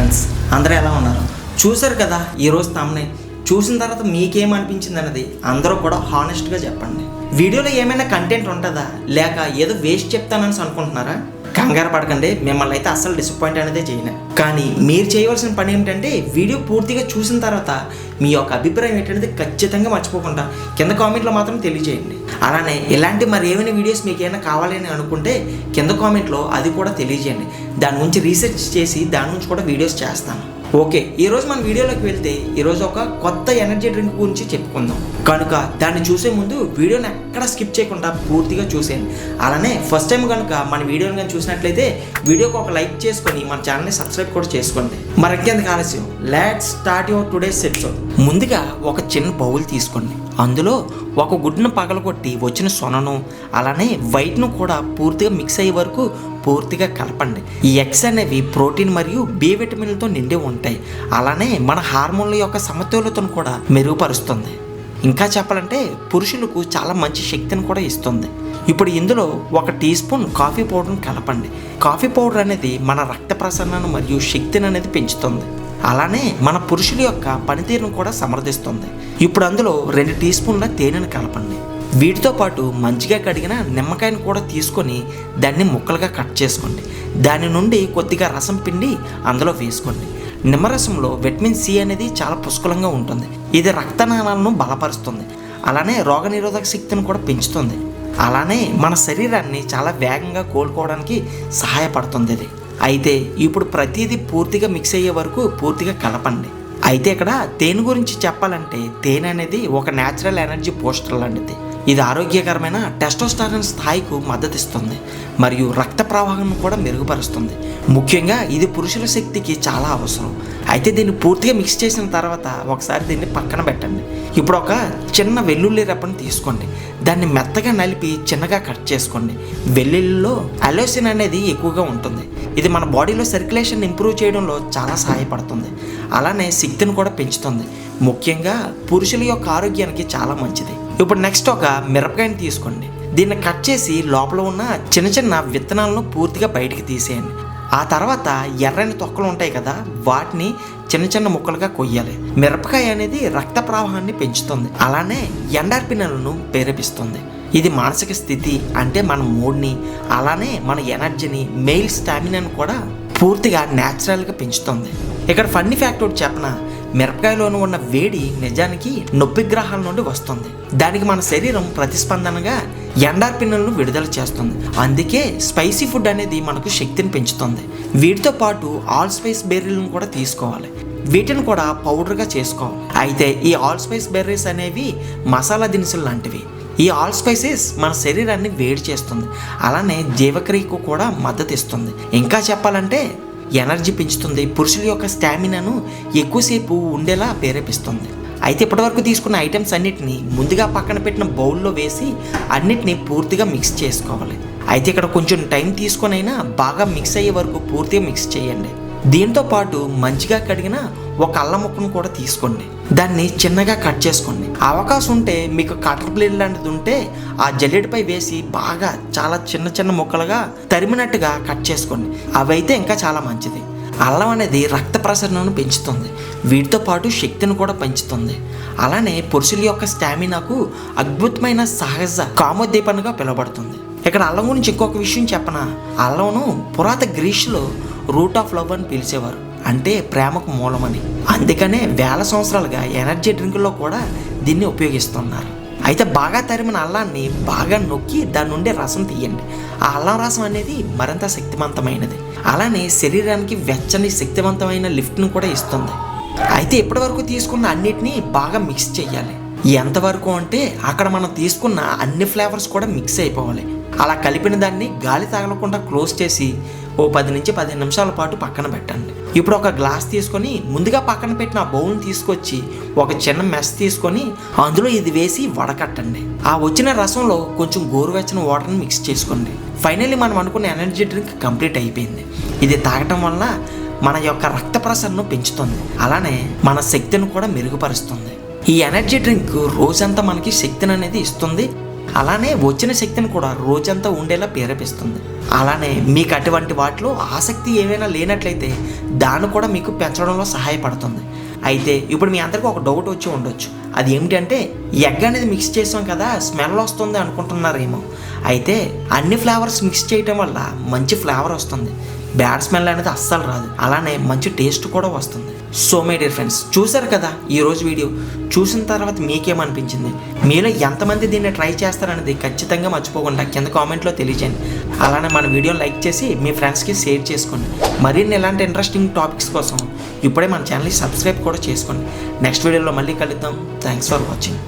Friends, అందరూ ఎలా ఉన్నారు? చూశారు కదా ఈరోజు తమ్ముని చూసిన తర్వాత మీకేమనిపించింది అన్నది అందరూ కూడా హానెస్ట్గా చెప్పండి. వీడియోలో ఏమైనా కంటెంట్ ఉంటుందా, లేక ఏదో వేస్ట్ చెప్తానని అనుకుంటున్నారా? కంగారు పడకండి, మిమ్మల్ని అయితే అస్సలు డిసప్పాయింట్ అనేది చేయను. కానీ మీరు చేయవలసిన పని ఏమిటంటే వీడియో పూర్తిగా చూసిన తర్వాత మీ యొక్క అభిప్రాయం ఏంటనేది ఖచ్చితంగా మర్చిపోకుండా కింద కామెంట్లో మాత్రం తెలియజేయండి. అలానే ఇలాంటి మరి ఏమైనా వీడియోస్ మీకు ఏమైనా కావాలని అనుకుంటే కింద కామెంట్లో అది కూడా తెలియజేయండి. దాని గురించి రీసెర్చ్ చేసి దాని గురించి కూడా వీడియోస్ చేస్తాను. ఓకే, ఈరోజు మన వీడియోలోకి వెళ్తే ఈరోజు ఒక కొత్త ఎనర్జీ డ్రింక్ గురించి చెప్పుకుందాం. కనుక దాన్ని చూసే ముందు వీడియోని ఎక్కడ స్కిప్ చేయకుండా పూర్తిగా చూసేయండి. అలానే ఫస్ట్ టైం కనుక మన వీడియోని కానీ చూసినట్లయితే వీడియోకి ఒక లైక్ చేసుకొని మన ఛానల్ని సబ్స్క్రైబ్ కూడా చేసుకోండి. మరి ఇంకెందుకు ఆలస్యం, let's start your today's episode. ముందుగా ఒక చిన్న బౌల్ తీసుకోండి. అందులో ఒక గుడ్డును పగలగొట్టి వచ్చిన సొనను అలానే వైట్ను కూడా పూర్తిగా మిక్స్ అయ్యే వరకు పూర్తిగా కలపండి. ఈ ఎగ్స్ అనేవి ప్రోటీన్ మరియు బి విటమిన్లతో నిండి ఉంటాయి. అలానే మన హార్మోన్ల యొక్క సమతుల్యతను కూడా మెరుగుపరుస్తుంది. ఇంకా చెప్పాలంటే పురుషులకు చాలా మంచి శక్తిని కూడా ఇస్తుంది. ఇప్పుడు ఇందులో 1 టీ స్పూన్ కాఫీ పౌడర్ని కలపండి. కాఫీ పౌడర్ అనేది మన రక్త ప్రసరణను మరియు శక్తిని అనేది పెంచుతుంది. అలానే మన పురుషుల యొక్క పనితీరును కూడా సమర్థిస్తుంది. ఇప్పుడు అందులో 2 టీ స్పూన్ల తేనెను కలపండి. వీటితో పాటు మంచిగా కడిగిన నిమ్మకాయను కూడా తీసుకొని దాన్ని ముక్కలుగా కట్ చేసుకోండి. దాని నుండి కొద్దిగా రసం పిండి అందులో వేసుకోండి. నిమ్మరసంలో విటమిన్ సి అనేది చాలా పుష్కలంగా ఉంటుంది. ఇది రక్తనాళాలను బలపరుస్తుంది. అలానే రోగనిరోధక శక్తిని కూడా పెంచుతుంది. అలానే మన శరీరాన్ని చాలా వేగంగా కోలుకోవడానికి సహాయపడుతుంది ఇది. అయితే ఇప్పుడు ప్రతిదీ పూర్తిగా మిక్స్ అయ్యే వరకు పూర్తిగా కలపండి. అయితే ఇక్కడ తేనె గురించి చెప్పాలంటే తేనె అనేది ఒక న్యాచురల్ ఎనర్జీ బూస్టర్ లాంటిది. ఇది ఆరోగ్యకరమైన టెస్టోస్టెరాన్ స్థాయికి మద్దతు ఇస్తుంది మరియు రక్త ప్రవాహాన్ని కూడా మెరుగుపరుస్తుంది. ముఖ్యంగా ఇది పురుషుల శక్తికి చాలా అవసరం. అయితే దీన్ని పూర్తిగా మిక్స్ చేసిన తర్వాత ఒకసారి దీన్ని పక్కన పెట్టండి. ఇప్పుడు ఒక చిన్న వెల్లుల్లి రెప్పని తీసుకోండి. దాన్ని మెత్తగా నలిపి చిన్నగా కట్ చేసుకోండి. వెల్లుల్లిలో అలోసిన్ అనేది ఎక్కువగా ఉంటుంది. ఇది మన బాడీలో సర్క్యులేషన్ ఇంప్రూవ్ చేయడంలో చాలా సహాయపడుతుంది. అలానే శక్తిని కూడా పెంచుతుంది. ముఖ్యంగా పురుషుల యొక్క ఆరోగ్యానికి చాలా మంచిది. ఇప్పుడు నెక్స్ట్ ఒక మిరపకాయని తీసుకోండి. దీన్ని కట్ చేసి లోపల ఉన్న చిన్న చిన్న విత్తనాలను పూర్తిగా బయటికి తీసేయండి. ఆ తర్వాత ఎర్రని తొక్కలు ఉంటాయి కదా, వాటిని చిన్న చిన్న ముక్కలుగా కొయ్యాలి. మిరపకాయ అనేది రక్త ప్రవాహాన్ని పెంచుతుంది. అలానే ఎండార్పినలను ప్రేరేపిస్తుంది. ఇది మానసిక స్థితి అంటే మన మూడ్ని అలానే మన ఎనర్జీని మెయిల్ స్టామినాను కూడా పూర్తిగా న్యాచురల్గా పెంచుతుంది. ఇక్కడ ఫన్నీ ఫ్యాక్ట్ ఒకటి చెప్పనా, మిరపకాయలోనూ ఉన్న వేడి నిజానికి నొప్పి గ్రహాల నుండి వస్తుంది. దానికి మన శరీరం ప్రతిస్పందనగా ఎండార్పినలను విడుదల చేస్తుంది. అందుకే స్పైసీ ఫుడ్ అనేది మనకు శక్తిని పెంచుతుంది. వీటితో పాటు ఆల్ స్పైస్ బెర్రీలను కూడా తీసుకోవాలి. వీటిని కూడా పౌడర్గా చేసుకోవాలి. అయితే ఈ ఆల్ స్పైస్ బెర్రీస్ అనేవి మసాలా దినుసులు లాంటివి. ఈ ఆల్ స్పైసెస్ మన శరీరాన్ని వేడి చేస్తుంది. అలానే జీవక్రియకు కూడా మద్దతు ఇస్తుంది. ఇంకా చెప్పాలంటే ఎనర్జీ పెంచుతుంది. పురుషుల యొక్క స్టామినాను ఎక్కువసేపు ఉండేలా ప్రేరేపిస్తుంది. అయితే ఇప్పటివరకు తీసుకున్న ఐటమ్స్ అన్నిటిని ముందుగా పక్కన పెట్టిన బౌల్లో వేసి అన్నిటిని పూర్తిగా మిక్స్ చేసుకోవాలి. అయితే ఇక్కడ కొంచెం టైం తీసుకొనైనా బాగా మిక్స్ అయ్యే వరకు పూర్తిగా మిక్స్ చేయండి. దీంతో పాటు మంచిగా కడిగిన ఒక అల్లం ముక్కను కూడా తీసుకోండి. దాన్ని చిన్నగా కట్ చేసుకోండి. అవకాశం ఉంటే మీకు కటర్ బ్లేడ్ లాంటిది ఉంటే ఆ జల్లెడపై వేసి బాగా చాలా చిన్న చిన్న ముక్కలుగా తరిమినట్టుగా కట్ చేసుకోండి. అవైతే ఇంకా చాలా మంచిది. అల్లం అనేది రక్త ప్రసరణను పెంచుతుంది. వీటితో పాటు శక్తిని కూడా పెంచుతుంది. అలానే పురుషుల యొక్క స్టామినాకు అద్భుతమైన సహజ కామోద్దీపనగా పిలువబడుతుంది. ఇక్కడ అల్లం గురించి ఇంకొక విషయం చెప్పనా, అల్లంను పురాతన గ్రీసులో రూట్ ఆఫ్ లవ్ అని పిలిచేవారు, అంటే ప్రేమకు మూలమని. అందుకనే వేల సంవత్సరాలుగా ఎనర్జీ డ్రింకుల్లో కూడా దీన్ని ఉపయోగిస్తున్నారు. అయితే బాగా తరిమిన అల్లాన్ని బాగా నొక్కి దాని నుండి రసం తీయండి. ఆ అల్లం రసం అనేది మరింత శక్తివంతమైనది. అలానే శరీరానికి వెచ్చని శక్తివంతమైన లిఫ్ట్ను కూడా ఇస్తుంది. అయితే ఇప్పటివరకు తీసుకున్న అన్నిటినీ బాగా మిక్స్ చేయాలి. ఎంతవరకు అంటే అక్కడ మనం తీసుకున్న అన్ని ఫ్లేవర్స్ కూడా మిక్స్ అయిపోవాలి. అలా కలిపిన దాన్ని గాలి తగలకుండా క్లోజ్ చేసి 10 నుంచి 15 నిమిషాల పాటు పక్కన పెట్టండి. ఇప్పుడు ఒక గ్లాస్ తీసుకొని ముందుగా పక్కన పెట్టిన ఆ బౌల్ని తీసుకొచ్చి ఒక చిన్న మెస్ తీసుకొని అందులో ఇది వేసి వడకట్టండి. ఆ వచ్చిన రసంలో కొంచెం గోరువెచ్చని వాటర్ని మిక్స్ చేసుకోండి. ఫైనల్లీ మనం అనుకున్న ఎనర్జీ డ్రింక్ కంప్లీట్ అయిపోయింది. ఇది తాగటం వల్ల మన యొక్క రక్త ప్రసరణను పెంచుతుంది. అలానే మన శక్తిని కూడా మెరుగుపరుస్తుంది. ఈ ఎనర్జీ డ్రింక్ రోజంతా మనకి శక్తిని అనేది ఇస్తుంది. అలానే వచ్చిన శక్తిని కూడా రోజంతా ఉండేలా ప్రేరేపిస్తుంది. అలానే మీకు అటువంటి వాటిలో ఆసక్తి ఏమైనా లేనట్లయితే దాన్ని కూడా మీకు పెంచడంలో సహాయపడుతుంది. అయితే ఇప్పుడు మీ అందరికీ ఒక డౌట్ వచ్చి ఉండొచ్చు, అది ఏమిటంటే ఎగ్ అనేది మిక్స్ చేసాం కదా స్మెల్ వస్తుంది అనుకుంటున్నారేమో. అయితే అన్ని ఫ్లేవర్స్ మిక్స్ చేయటం వల్ల మంచి ఫ్లేవర్ వస్తుంది, బ్యాడ్ స్మెల్ అనేది అస్సలు రాదు, అలానే మంచి టేస్ట్ కూడా వస్తుంది. సో మై డియర్ ఫ్రెండ్స్, చూసారు కదా ఈరోజు వీడియో. చూసిన తర్వాత మీకేమనిపించింది, మీలో ఎంతమంది దీన్ని ట్రై చేస్తారనేది ఖచ్చితంగా మర్చిపోకుండా కింద కామెంట్లో తెలియజేయండి. అలానే మన వీడియోని లైక్ చేసి మీ ఫ్రెండ్స్కి షేర్ చేసుకోండి. మరిన్ని ఇలాంటి ఇంట్రెస్టింగ్ టాపిక్స్ కోసం ఇప్పుడే మన ఛానల్ని సబ్స్క్రైబ్ కూడా చేసుకోండి. నెక్స్ట్ వీడియోలో మళ్ళీ కలుద్దాం. Thanks for watching.